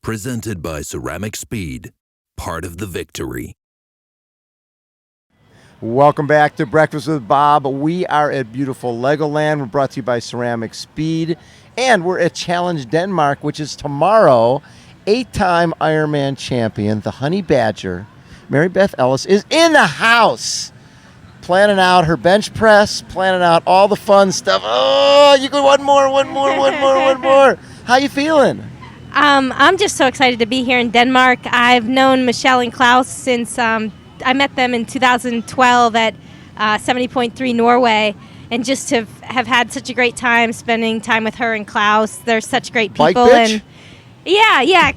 Presented by Ceramic Speed, part of the victory. Welcome back to Breakfast with Bob. We are at beautiful Legoland. We're brought to you by Ceramic Speed. And we're at Challenge Denmark, which is tomorrow. 8-time Ironman champion, the Honey Badger, Mary Beth Ellis, is in the house. Planning out her bench press, planning out all the fun stuff. Oh, you go one more. How you feeling? I'm just so excited to be here in Denmark. I've known Michelle and Klaus since I met them in 2012 at 70.3 Norway, and just have had such a great time spending time with her and Klaus. They're such great people. Bike bitch? And yeah.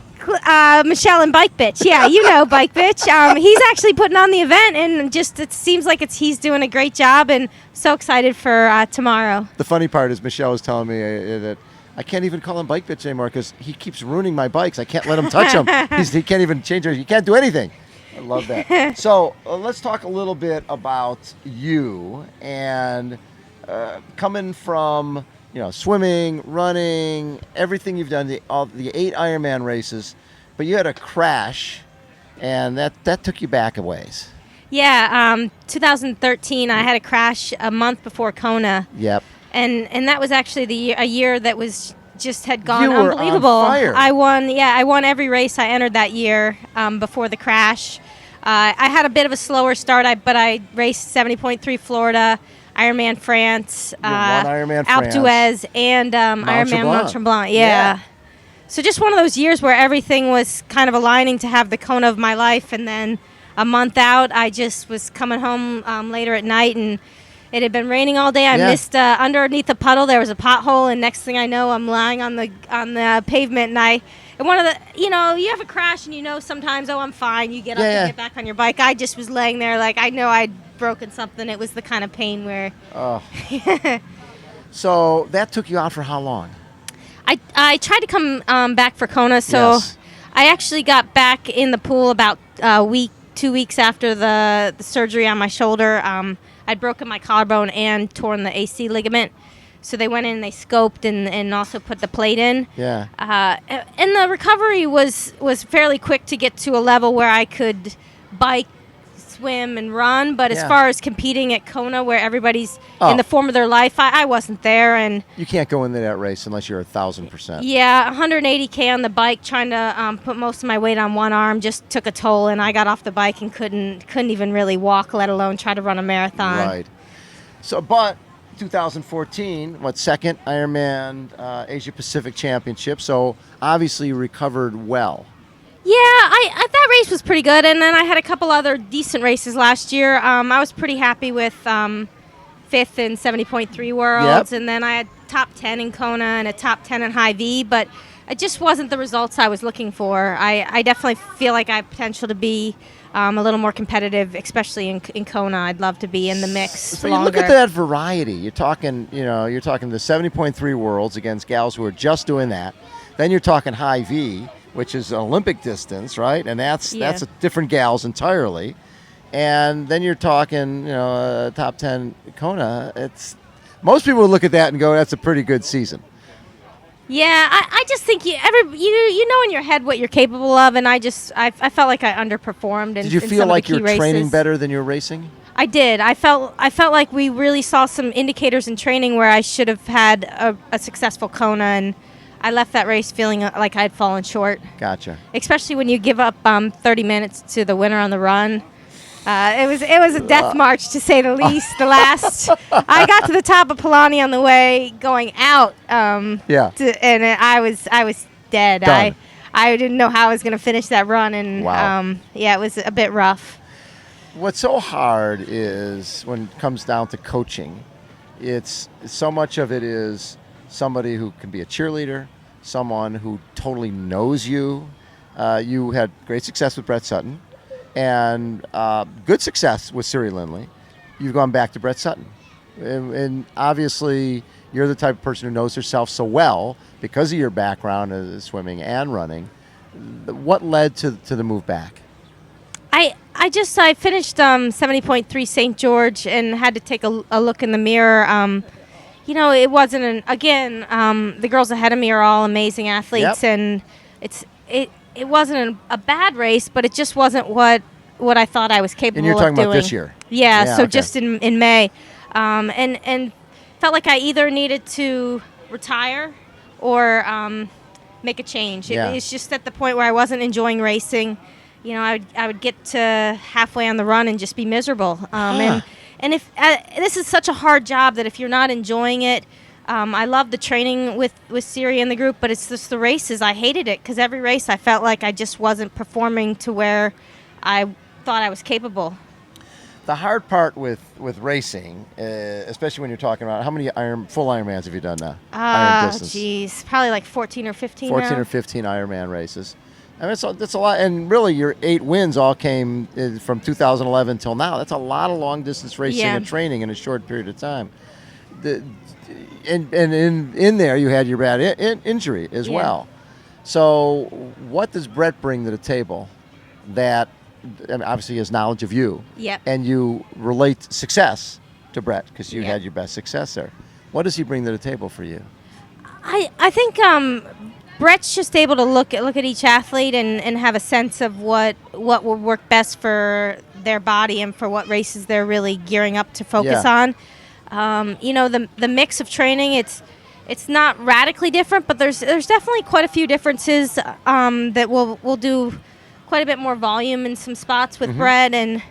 Michelle and Bike Bitch. Yeah, you know Bike Bitch. He's actually putting on the event, and just it seems like he's doing a great job, and so excited for tomorrow. The funny part is Michelle was telling me that I can't even call him Bike Bitch anymore because he keeps ruining my bikes. I can't let him touch them. He can't even change it. He can't do anything. I love that. So let's talk a little bit about you and coming from swimming, running, everything you've done, the 8 Ironman races, but you had a crash, and that took you back a ways. Yeah, 2013, I had a crash a month before Kona. Yep. And that was actually a year that was just had gone You were unbelievable. on fire. I won every race I entered that year before the crash. I had a bit of a slower start, but I raced 70.3 Florida, Ironman France, You won Ironman Alpe France. d'Huez, and Ironman Mont Tremblant. Yeah. So just one of those years where everything was kind of aligning to have the Kona of my life, and then a month out, I just was coming home later at night, and it had been raining all day. I missed underneath the puddle. There was a pothole, and next thing I know, I'm lying on the pavement, and one of the, you have a crash, and sometimes, I'm fine. You get up and get back on your bike. I just was laying there like I know I'd broken something. It was the kind of pain where. Oh. So that took you out for how long? I tried to come back for Kona, so I actually got back in the pool about 2 weeks after the surgery on my shoulder. I'd broken my collarbone and torn the AC ligament. So they went in and they scoped and also put the plate in. Yeah. And the recovery was fairly quick to get to a level where I could bike, swim, and run. But as far as competing at Kona, where everybody's in the form of their life, I wasn't there. And you can't go into that race unless you're 1,000%. Yeah, 180K on the bike, trying to put most of my weight on one arm just took a toll, and I got off the bike and couldn't even really walk, let alone try to run a marathon. Right. So, but 2014, second Ironman Asia Pacific Championship. So obviously you recovered well. Yeah, I that race was pretty good, and then I had a couple other decent races last year. I was pretty happy with 5th in 70.3 Worlds, and then I had top 10 in Kona and a top 10 in High V, but it just wasn't the results I was looking for. I definitely feel like I have potential to be a little more competitive, especially in Kona. I'd love to be in the mix So longer. you look at that variety. You're talking the 70.3 Worlds against gals who are just doing that. Then you're talking High V, which is an Olympic distance, right? And that's a different gals entirely. And then you're talking, top 10 Kona. Most people would look at that and go, that's a pretty good season. Yeah, I just think you know in your head what you're capable of, and I felt like I underperformed. Did you feel like you're training better than you're racing? I did. I felt like we really saw some indicators in training where I should have had a successful Kona, and I left that race feeling like I'd fallen short. Gotcha. Especially when you give up 30 minutes to the winner on the run. It was a death march, to say the least. The last, I got to the top of Palani on the way going out. And I was dead. Done. I didn't know how I was going to finish that run, and it was a bit rough. What's so hard is when it comes down to coaching, it's so much of it is somebody who can be a cheerleader, someone who totally knows you. You had great success with Brett Sutton and good success with Siri Lindley. You've gone back to Brett Sutton. And obviously, you're the type of person who knows herself so well because of your background as swimming and running. What led to the move back? I finished 70.3 St. George and had to take a look in the mirror. It wasn't the girls ahead of me are all amazing athletes, and it wasn't a bad race, but it just wasn't what I thought I was capable of doing. And you're talking about this year? Yeah, so okay. Just in May. And felt like I either needed to retire or make a change. It's just at the point where I wasn't enjoying racing. You know, I would get to halfway on the run and just be miserable. And if this is such a hard job that if you're not enjoying it, I love the training with Siri and the group, but it's just the races. I hated it because every race I felt like I just wasn't performing to where I thought I was capable. The hard part with racing, especially when you're talking about how many full Ironmans have you done now? Iron distance. Geez, probably like 14 or 15 14 now. or 15 Ironman races. I mean, that's a lot. And really, your 8 wins all came from 2011 till now. That's a lot of long distance racing and training in a short period of time. And in there, you had your bad injury as well. So what does Brett bring to the table that, I mean, obviously, he has knowledge of you. Yep. And you relate success to Brett because you had your best success there. What does he bring to the table for you? I think Brett's just able to look at each athlete and have a sense of what will work best for their body and for what races they're really gearing up to focus on. You know, the mix of training, it's not radically different, but there's definitely quite a few differences that we'll do quite a bit more volume in some spots with Brett and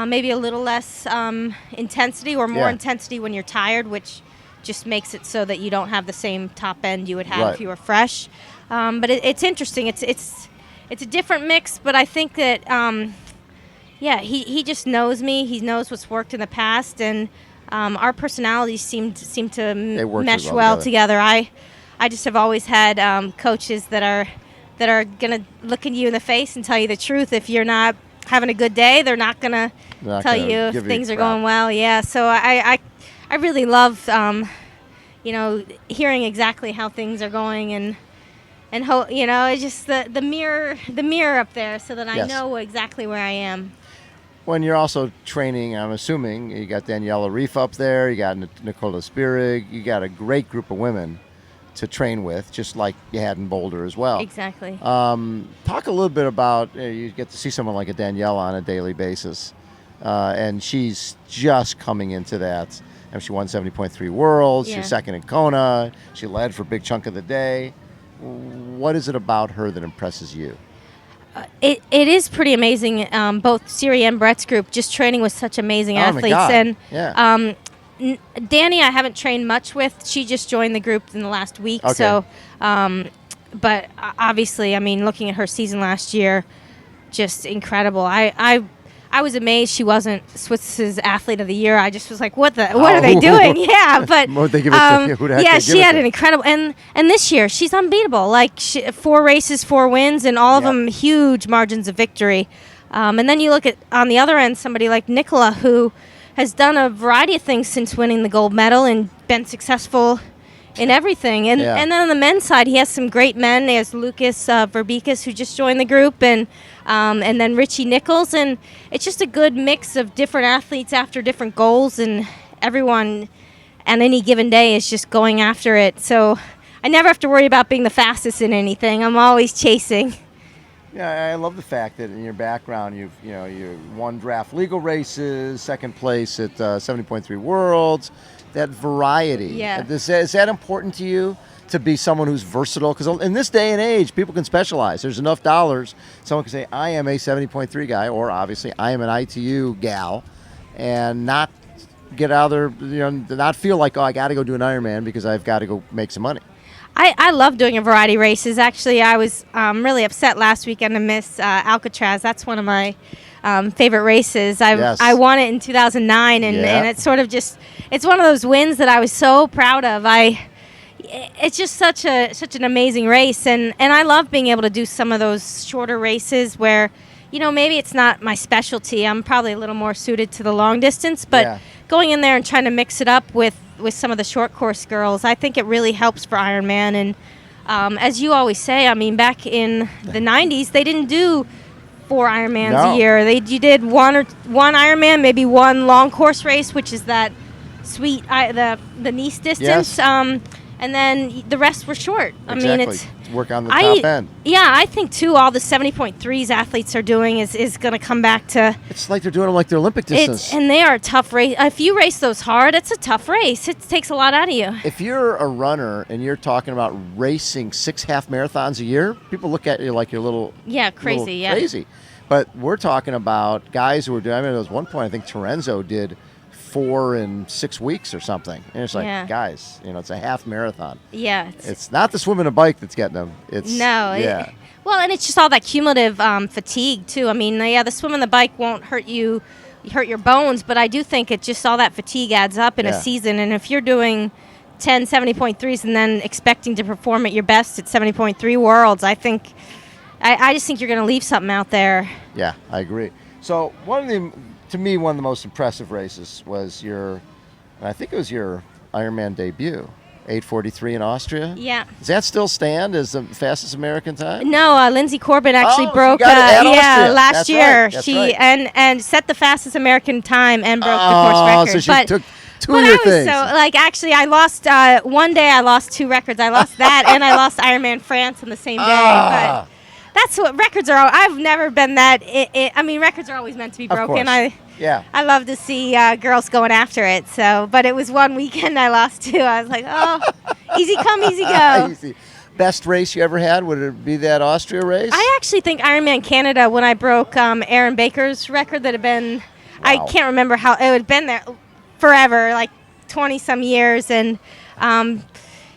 maybe a little less intensity or more intensity when you're tired, which just makes it so that you don't have the same top end you would have if you were fresh. But it's interesting. It's a different mix, but I think that he just knows me. He knows what's worked in the past, and our personalities seem to mesh well together. I just have always had coaches that are gonna look at you in the face and tell you the truth. If you're not having a good day, they're not gonna tell you if things are going well. Yeah, so I really love hearing exactly how things are going and it's just the mirror up there so that I know exactly where I am. When you're also training, I'm assuming you got Daniela Reef up there, you got Nicola Spirig, you got a great group of women to train with, just like you had in Boulder as well. Exactly. Talk a little bit about, you get to see someone like a Daniela on a daily basis, and she's just coming into that. And she won 70.3 Worlds, she was second in Kona, she led for a big chunk of the day. What is it about her that impresses you? It is pretty amazing. Both Siri and Brett's group just training with such amazing athletes. My God. And Danny, I haven't trained much with. She just joined the group in the last week. Okay. So, but obviously, I mean, looking at her season last year, just incredible. I was amazed she wasn't Switz's Athlete of the Year. I just was like, what are they doing? Yeah, but she had an incredible and this year she's unbeatable. Like 4 races, 4 wins, and all of them huge margins of victory. And then you look at on the other end somebody like Nicola, who has done a variety of things since winning the gold medal and been successful in everything. And then on the men's side, he has some great men. There's Lucas Verbicas, who just joined the group, and then Richie Nichols. And it's just a good mix of different athletes after different goals, and everyone on any given day is just going after it. So I never have to worry about being the fastest in anything. I'm always chasing. Yeah, I love the fact that in your background, you won draft legal races, second place at 70.3 Worlds. That variety. Yeah. Is that important to you, to be someone who's versatile? Because in this day and age, people can specialize. There's enough dollars. Someone can say, I am a 70.3 guy, or obviously, I am an ITU gal, and not get out of there, not feel like, I got to go do an Ironman because I've got to go make some money. I love doing a variety of races. Actually, I was really upset last weekend to miss Alcatraz. That's one of my favorite races. I won it in 2009, and it's sort of just, it's one of those wins that I was so proud of. It's just such an amazing race, and I love being able to do some of those shorter races where, maybe it's not my specialty. I'm probably a little more suited to the long distance, but going in there and trying to mix it up with some of the short course girls, I think it really helps for Ironman. And as you always say, I mean, back in the 90s, they didn't do 4 Ironmans a year. You did one Ironman, maybe one long course race, which is that sweet the Nice distance. and then the rest were short. Exactly. I mean, it's work on the top end. Yeah, I think too. All the 70.3s athletes are doing is going to come back to. It's like they're doing them like their Olympic distance. And they are a tough race. If you race those hard, it's a tough race. It takes a lot out of you. If you're a runner and you're talking about racing 6 half marathons a year, people look at you like you're crazy. But we're talking about guys who are doing. I mean, there was one point I think Terenzo did 4 in 6 weeks or something, and it's like, guys, it's a half marathon. Yeah, it's not the swim and a bike that's getting them. It's well, and it's just all that cumulative fatigue too. I mean, the swim and the bike won't hurt your bones, but I do think it just all that fatigue adds up in a season. And if you're doing 10 70.3s and then expecting to perform at your best at 70.3 worlds, I just think you're going to leave something out there. Yeah, I agree. So to me, one of the most impressive races was your Ironman debut, 8:43 in Austria. Yeah. Does that still stand as the fastest American time? No, Lindsay Corbett actually broke. Last year. Right. She and set the fastest American time and broke the course record. So she took two of your things. Actually, I lost one day. I lost 2 records. I lost that, and I lost Ironman France on the same day. But that's what records are. I've never been that. I mean, records are always meant to be broken. I love to see girls going after it. But it was one weekend I lost 2. I was like, oh, easy come, easy go. Easy. Best race you ever had? Would it be that Austria race? I actually think Ironman Canada, when I broke Aaron Baker's record that had been, I can't remember how, it had been there forever, like 20-some years. And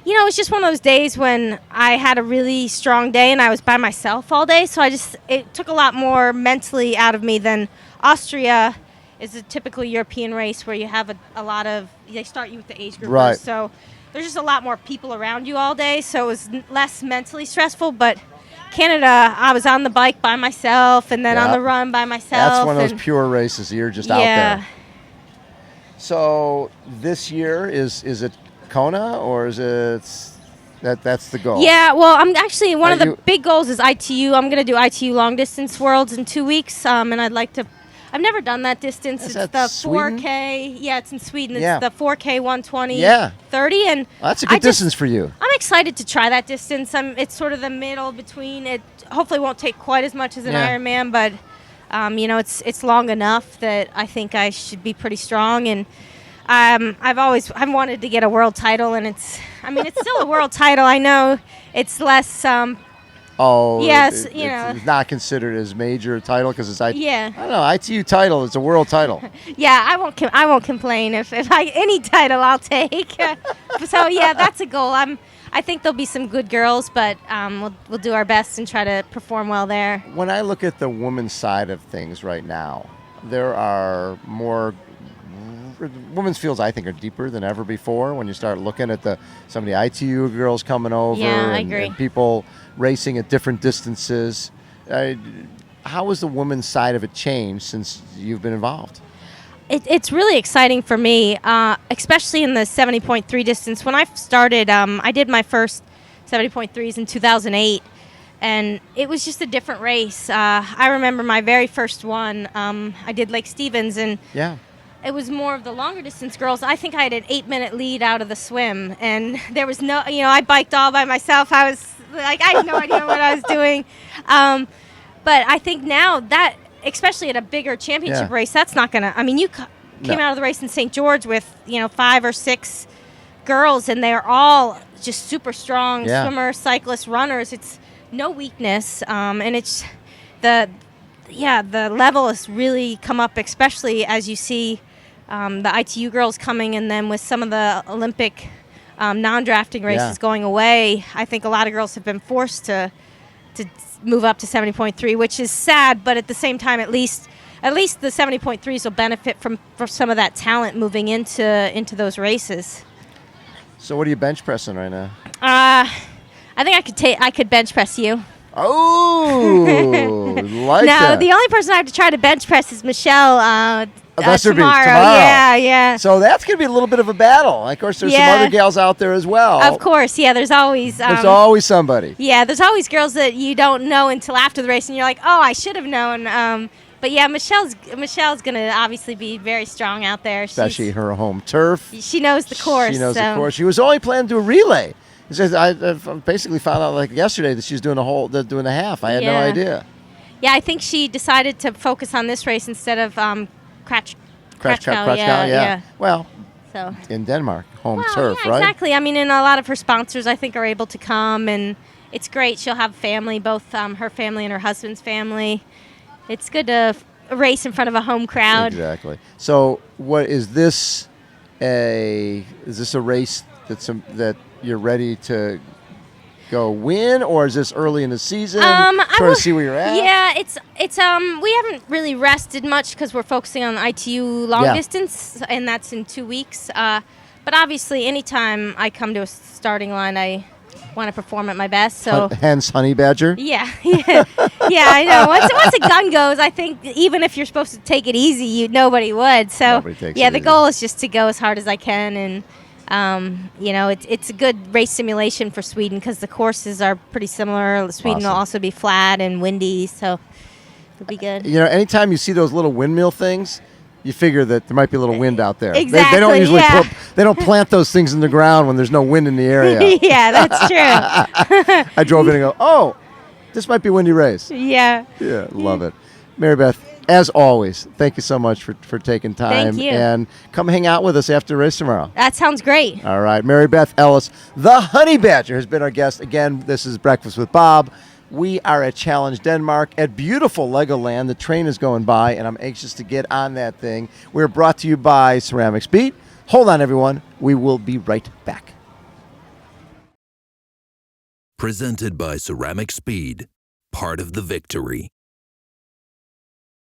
it was just one of those days when I had a really strong day and I was by myself all day. So it took a lot more mentally out of me than Austria is a typical European race where you have a lot of, they start you with the age groupers. Right. So there's just a lot more people around you all day. So it was less mentally stressful. But Canada, I was on the bike by myself and then on the run by myself. That's one of those pure races. You're just out there. So this year, is it Kona, or is it that's the goal? Yeah, well, I'm actually one of the big goals is ITU. I'm going to do ITU long distance worlds in 2 weeks, and I'd like to. I've never done that distance. It's the Sweden? 4K. Yeah, it's in Sweden. It's the 4K 120 30, and that's a good distance for you. I'm excited to try that distance. It's sort of the middle between it. Hopefully, won't take quite as much as an Ironman, but it's long enough that I think I should be pretty strong. And I've wanted to get a world title, and it's still a world title. I know it's less. It's not considered as major title because it's I don't know, ITU title. It's a world title. I won't complain if any title I'll take. So that's a goal. I think there'll be some good girls, but we'll do our best and try to perform well there. When I look at the women's side of things right now, there are more. Women's fields, I think, are deeper than ever before. When you start looking at some of the ITU girls coming over, I agree. And people racing at different distances, how has the women's side of it changed since you've been involved? It's really exciting for me, especially in the 70.3 distance. When I started, I did my first 70.3s in 2008, and it was just a different race. I remember my very first one. I did Lake Stevens, and it was more of the longer distance girls. I think I had an 8-minute lead out of the swim, and there was no, I biked all by myself. I was like, I had no idea what I was doing. But I think now that, especially at a bigger championship race, that's not going to, you came out of the race in St. George with, 5 or 6 girls, and they're all just super strong swimmers, cyclists, runners. It's no weakness, and it's the level has really come up, especially as you see the ITU girls coming, and then with some of the Olympic non-drafting races going away, I think a lot of girls have been forced to move up to 70.3, which is sad, but at the same time, at least the 70.3s will benefit from some of that talent moving into those races. So what are you bench pressing right now? I think I could bench press you. Oh, like that. No, the only person I have to try to bench press is Michelle tomorrow. Yeah. So that's going to be a little bit of a battle. Of course, there's some other gals out there as well. Of course, there's always... there's always somebody. Yeah, there's always girls that you don't know until after the race, and you're like, oh, I should have known. But yeah, Michelle's going to obviously be very strong out there. Especially her home turf. She knows the course. She knows the course. She was only planning to do a relay. It says I basically found out like yesterday that she's doing doing a half. I had no idea. Yeah, I think she decided to focus on this race instead of Kratchkow. Yeah. Well, so in Denmark, home turf, right? Exactly. I mean, and a lot of her sponsors, I think, are able to come, and it's great. She'll have family, both her family and her husband's family. It's good to race in front of a home crowd. Exactly. So, what is this? Is this a race that you're ready to go win, or is this early in the season? To see where you're at. Yeah, it's we haven't really rested much because we're focusing on the ITU long distance, and that's in 2 weeks. But obviously, anytime I come to a starting line, I want to perform at my best. So hence Honey Badger. Yeah, I know. Once a gun goes, I think even if you're supposed to take it easy, nobody would. So the goal is just to go as hard as I can, and it's a good race simulation for Sweden because the courses are pretty similar. Sweden will also be flat and windy, so it'll be good. Anytime you see those little windmill things, you figure that there might be a little wind out there. Exactly. They don't usually they don't plant those things in the ground when there's no wind in the area. Yeah, that's true. I drove in and go, oh, this might be a windy race. Yeah. Yeah, love it. Mary Beth, as always, thank you so much for taking time. Thank you. And come hang out with us after the race tomorrow. That sounds great. All right. Mary Beth Ellis, the Honey Badger, has been our guest. Again, this is Breakfast with Bob. We are at Challenge Denmark at beautiful Legoland. The train is going by, and I'm anxious to get on that thing. We're brought to you by Ceramic Speed. Hold on, everyone. We will be right back. Presented by Ceramic Speed, part of the victory.